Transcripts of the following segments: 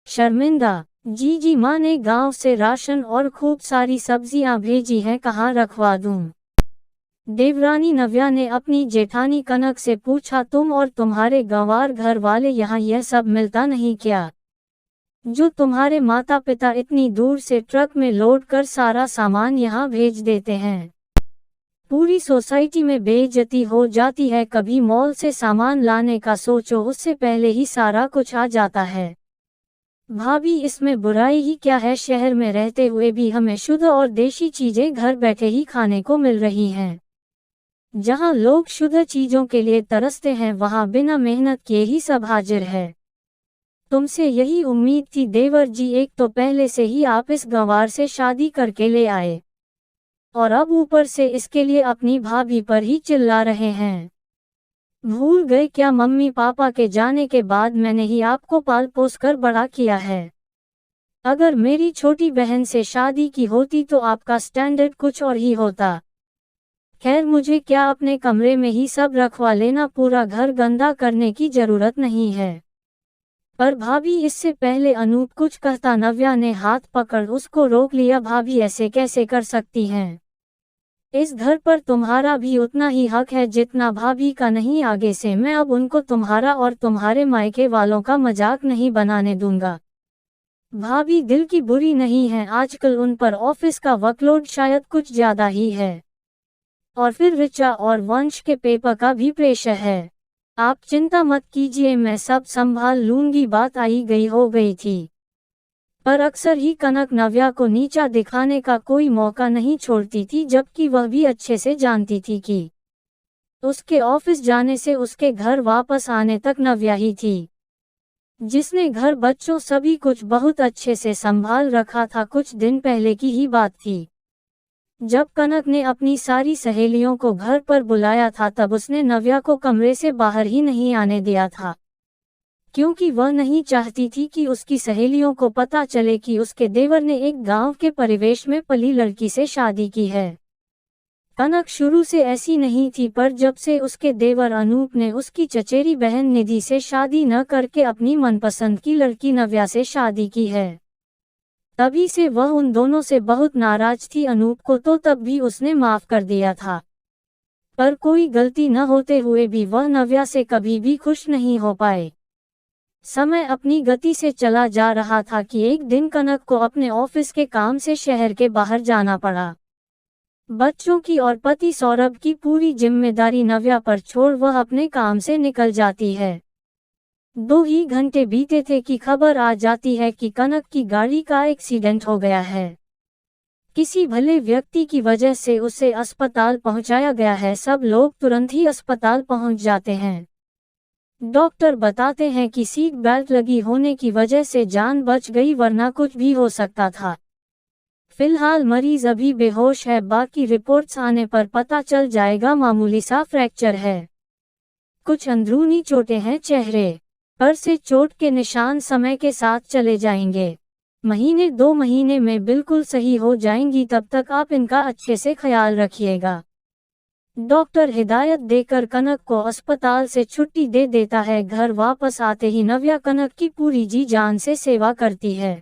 शर्मिंदा। जी माँ ने गांव से राशन और खूब सारी सब्जियां भेजी हैं, कहाँ रखवा दूं। देवरानी नव्या ने अपनी जेठानी कनक से पूछा, तुम और तुम्हारे गंवार घर वाले यहाँ यह सब मिलता नहीं क्या, जो तुम्हारे माता पिता इतनी दूर से ट्रक में लोड कर सारा सामान यहाँ भेज देते हैं। पूरी सोसाइटी में बेइज्जती हो जाती है, कभी मॉल से सामान लाने का सोचो, उससे पहले ही सारा कुछ आ जाता है। भाभी इसमें बुराई ही क्या है, शहर में रहते हुए भी हमें शुद्ध और देशी चीजें घर बैठे ही खाने को मिल रही हैं। जहां लोग शुद्ध चीजों के लिए तरसते हैं, वहां बिना मेहनत किए ही सब हाजिर है। तुमसे यही उम्मीद थी देवर जी, एक तो पहले से ही आप इस गंवार से शादी करके ले आए, और अब ऊपर से इसके लिए अपनी भाभी पर ही चिल्ला रहे हैं। भूल गए क्या, मम्मी पापा के जाने के बाद मैंने ही आपको पाल पोस कर बड़ा किया है। अगर मेरी छोटी बहन से शादी की होती तो आपका स्टैंडर्ड कुछ और ही होता। खैर, मुझे क्या अपने कमरे में ही सब रखवा लेना, पूरा घर गंदा करने की जरूरत नहीं है। पर भाभी, इससे पहले अनूप कुछ कहता, नव्या ने हाथ पकड़ उसको रोक लिया। भाभी ऐसे कैसे कर सकती हैं, इस घर पर तुम्हारा भी उतना ही हक है जितना भाभी का। नहीं, आगे से मैं अब उनको तुम्हारा और तुम्हारे मायके वालों का मजाक नहीं बनाने दूंगा। भाभी दिल की बुरी नहीं है, आजकल उन पर ऑफिस का वर्कलोड शायद कुछ ज्यादा ही है, और फिर ऋचा और वंश के पेपर का भी प्रेशर है। आप चिंता मत कीजिए, मैं सब संभाल लूंगी। बात आई गई हो गई थी, पर अक्सर ही कनक नव्या को नीचा दिखाने का कोई मौका नहीं छोड़ती थी, जबकि वह भी अच्छे से जानती थी कि उसके ऑफिस जाने से उसके घर वापस आने तक नव्या ही थी जिसने घर बच्चों सभी कुछ बहुत अच्छे से संभाल रखा था। कुछ दिन पहले की ही बात थी, जब कनक ने अपनी सारी सहेलियों को घर पर बुलाया था, तब उसने नव्या को कमरे से बाहर ही नहीं आने दिया था, क्योंकि वह नहीं चाहती थी कि उसकी सहेलियों को पता चले कि उसके देवर ने एक गांव के परिवेश में पली लड़की से शादी की है। कनक शुरू से ऐसी नहीं थी, पर जब से उसके देवर अनूप ने उसकी चचेरी बहन निधि से शादी न करके अपनी मनपसंद की लड़की नव्या से शादी की है, तभी से वह उन दोनों से बहुत नाराज थी। अनूप को तो तब भी उसने माफ कर दिया था, पर कोई गलती न होते हुए भी वह नव्या से कभी भी खुश नहीं हो पाए। समय अपनी गति से चला जा रहा था कि एक दिन कनक को अपने ऑफिस के काम से शहर के बाहर जाना पड़ा। बच्चों की और पति सौरभ की पूरी जिम्मेदारी नव्या पर छोड़ वह अपने काम से निकल जाती है। 2 ही घंटे बीते थे कि खबर आ जाती है कि कनक की गाड़ी का एक्सीडेंट हो गया है। किसी भले व्यक्ति की वजह से उसे अस्पताल पहुंचाया गया है। सब लोग तुरंत ही अस्पताल पहुंच जाते हैं। डॉक्टर बताते हैं कि सीट बेल्ट लगी होने की वजह से जान बच गई, वरना कुछ भी हो सकता था। फिलहाल मरीज अभी बेहोश है, बाकी रिपोर्ट्स आने पर पता चल जाएगा। मामूली सा फ्रैक्चर है, कुछ अंदरूनी चोटें हैं, चेहरे पर से चोट के निशान समय के साथ चले जाएंगे। 1-2 महीने में बिल्कुल सही हो जाएंगी, तब तक आप इनका अच्छे से ख्याल रखिएगा। डॉक्टर हिदायत देकर कनक को अस्पताल से छुट्टी दे देता है। घर वापस आते ही नव्या कनक की पूरी जी जान से सेवा करती है,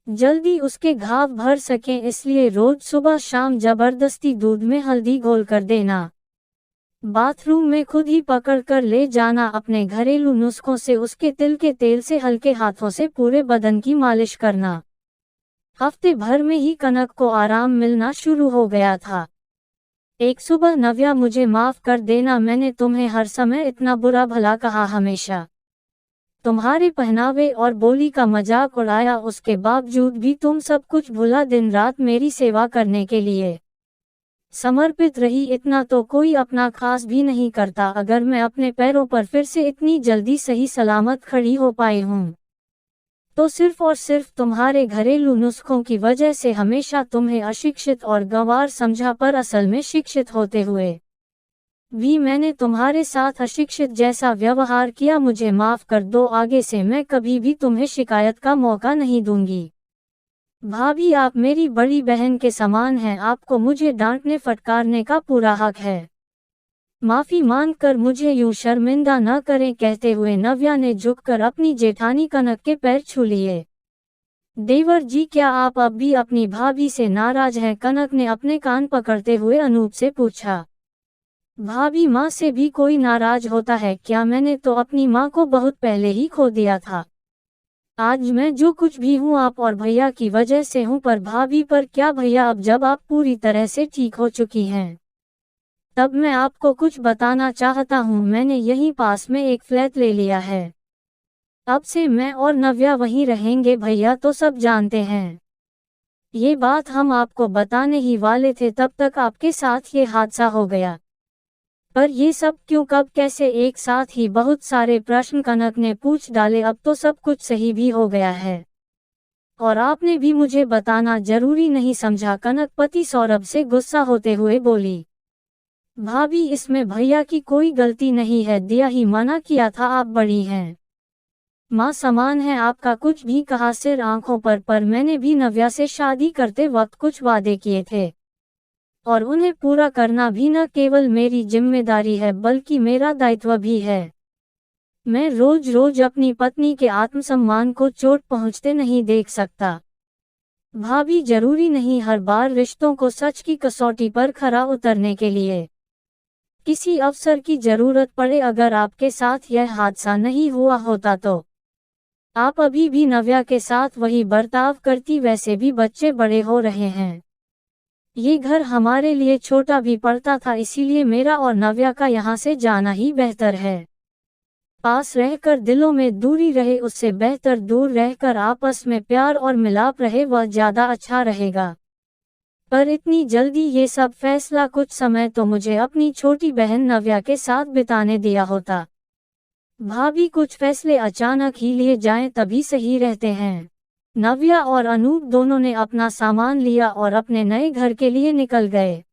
जल्दी उसके घाव भर सकें, इसलिए रोज सुबह शाम जबरदस्ती दूध में हल्दी घोल कर देना, बाथरूम में खुद ही पकड़ कर ले जाना, अपने घरेलू नुस्खों से उसके तिल के तेल से हल्के हाथों से पूरे बदन की मालिश करना। हफ्ते भर में ही कनक को आराम मिलना शुरू हो गया था। एक सुबह, नव्या मुझे माफ कर देना, मैंने तुम्हें हर समय इतना बुरा भला कहा, हमेशा तुम्हारे पहनावे और बोली का मजाक उड़ाया, उसके बावजूद भी तुम सब कुछ भूला, दिन रात मेरी सेवा करने के लिए समर्पित रही। इतना तो कोई अपना खास भी नहीं करता। अगर मैं अपने पैरों पर फिर से इतनी जल्दी सही सलामत खड़ी हो पाई हूँ, तो सिर्फ और सिर्फ तुम्हारे घरेलू नुस्खों की वजह से। हमेशा तुम्हें अशिक्षित और गंवार समझा, पर असल में शिक्षित होते हुए भी मैंने तुम्हारे साथ अशिक्षित जैसा व्यवहार किया। मुझे माफ कर दो, आगे से मैं कभी भी तुम्हें शिकायत का मौका नहीं दूंगी। भाभी, आप मेरी बड़ी बहन के समान हैं, आपको मुझे डांटने फटकारने का पूरा हक है। माफी मांगकर मुझे यूं शर्मिंदा न करें, कहते हुए नव्या ने झुककर अपनी जेठानी कनक के पैर छू लिए। देवर जी, क्या आप अब भी अपनी भाभी से नाराज हैं? कनक ने अपने कान पकड़ते हुए अनूप से पूछा। भाभी माँ से भी कोई नाराज होता है क्या? मैंने तो अपनी माँ को बहुत पहले ही खो दिया था। आज मैं जो कुछ भी हूँ आप और भैया की वजह से हूँ, पर भाभी पर क्या भैया? अब जब आप पूरी तरह से ठीक हो चुकी हैं तब मैं आपको कुछ बताना चाहता हूँ। मैंने यहीं पास में एक फ्लैट ले लिया है। अब से मैं और नव्या वहीं रहेंगे, भैया तो सब जानते हैं। ये बात हम आपको बताने ही वाले थे, तब तक आपके साथ ये हादसा हो गया। पर ये सब क्यों, कब, कैसे, एक साथ ही बहुत सारे प्रश्न कनक ने पूछ डाले। अब तो सब कुछ सही भी हो गया है और आपने भी मुझे बताना जरूरी नहीं समझा? कनक पति सौरभ से गुस्सा होते हुए बोली। भाभी, इसमें भैया की कोई गलती नहीं है, दिया ही मना किया था, आप बड़ी हैं, माँ समान है, आपका कुछ भी कहा सिर आंखों पर मैंने भी नव्या से शादी करते वक्त कुछ वादे किए थे और उन्हें पूरा करना भी न केवल मेरी जिम्मेदारी है बल्कि मेरा दायित्व भी है। मैं रोज रोज अपनी पत्नी के आत्मसम्मान को चोट पहुँचते नहीं देख सकता। भाभी, जरूरी नहीं हर बार रिश्तों को सच की कसौटी पर खरा उतरने के लिए किसी अवसर की जरूरत पड़े। अगर आपके साथ यह हादसा नहीं हुआ होता तो आप अभी भी नव्या के साथ वही बर्ताव करती। वैसे भी बच्चे बड़े हो रहे हैं, ये घर हमारे लिए छोटा भी पड़ता था, इसीलिए मेरा और नव्या का यहाँ से जाना ही बेहतर है। पास रहकर दिलों में दूरी रहे उससे बेहतर दूर रहकर आपस में प्यार और मिलाप रहे, वह ज्यादा अच्छा रहेगा। पर इतनी जल्दी ये सब फैसला? कुछ समय तो मुझे अपनी छोटी बहन नव्या के साथ बिताने दिया होता। भाभी, कुछ फैसले अचानक ही लिए जाएं तभी सही रहते हैं। नव्या और अनूप दोनों ने अपना सामान लिया और अपने नए घर के लिए निकल गए।